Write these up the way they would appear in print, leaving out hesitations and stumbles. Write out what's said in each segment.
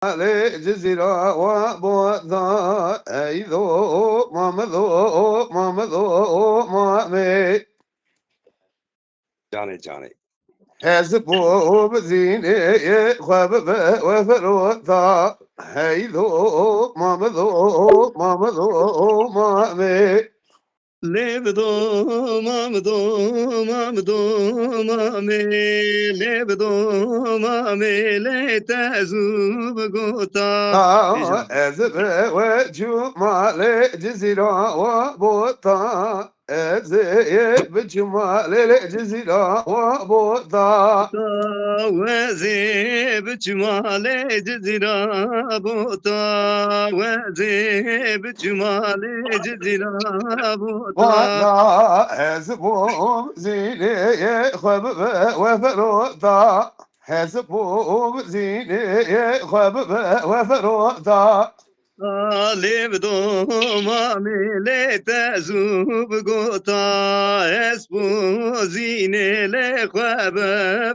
علي جزيرة وبوضا أيذو مامذو مامي جاني حزبو بزيني خبب وفروضا أيذو مامذو مامي لبدو مامي لبدو مامي لتزوب قطا أزب وجمال جزيرة وبوطا أزب جمال جزيرة وبوطا وزيب جمال جزيرة بوطا وزيب جمال جزيرة بوطا ولا أزبهم زيني خبب وفروطا حسبهم زيني خبب وفروطا لبدو مامي لتزوب قطا اسبو زيني لخواب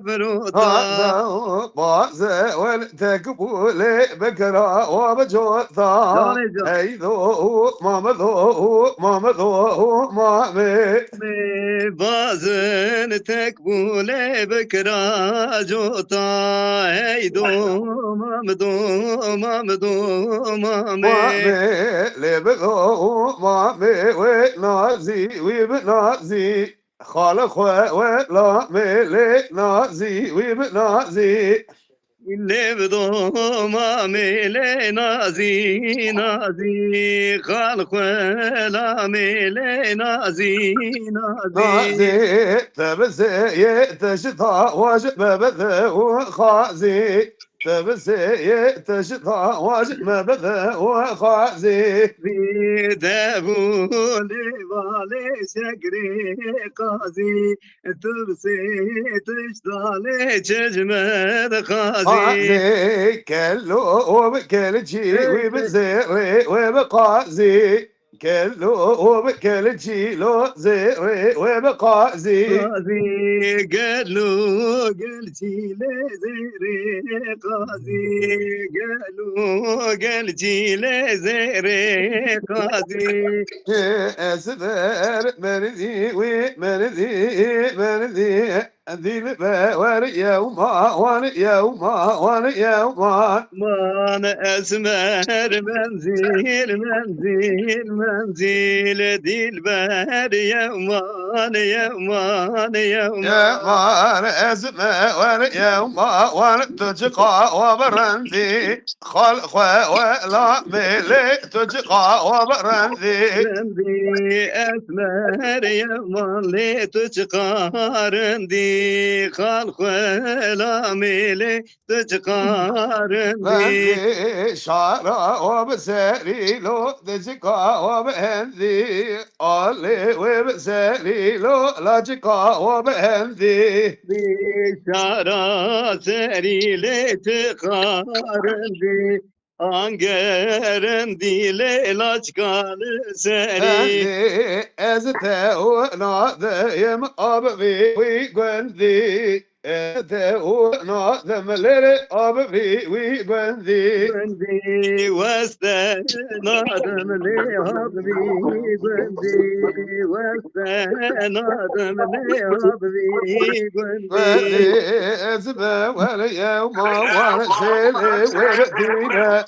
فروطا باز والتقبول بكرة وبجوطا ايذو مامذو مامي بازن تقبول بكرة جوطا ايدو مامدو مامي لبغو مامي ونازي وبنازي خالق ولا ملي نازي وبنازي لبدو مامي نازي خالق لا ميلي نازي تبسي تشطى وجب بذو خازي تبسي تشطى وجب بذو خازي دابو لبالي شكري قازي تبسي تشطى تجمد خازي كلو وبكل شي وبزيري وبقازي كلو وبكل شيلو زيري وبقازي قالو قال جيلي زيري قازي قال جيلي زيري قازي أسفر مرذي ومرذي ذي وريوم وريوم ما أنا أسمر منزل دي البار يومان يا مان أسمر يوم تجقى وبرندي خلق ولا ملي تجقى وبرندي أسمر يومان تجقارندي خلق لا ميلي تجقارندي شارع وبساري لو تجقى وبهندي قالي وبساري لو لا تجقى وبهندي شارع ساري لتقارندي Angerendi leçkan seri Ezte o nadem abi güvendi Ezte o nademleri abi güvendi Güvendi veste nadem le abi güvendi veste nadem le abi güvendi Ezbe ve yevma ve seli ve dine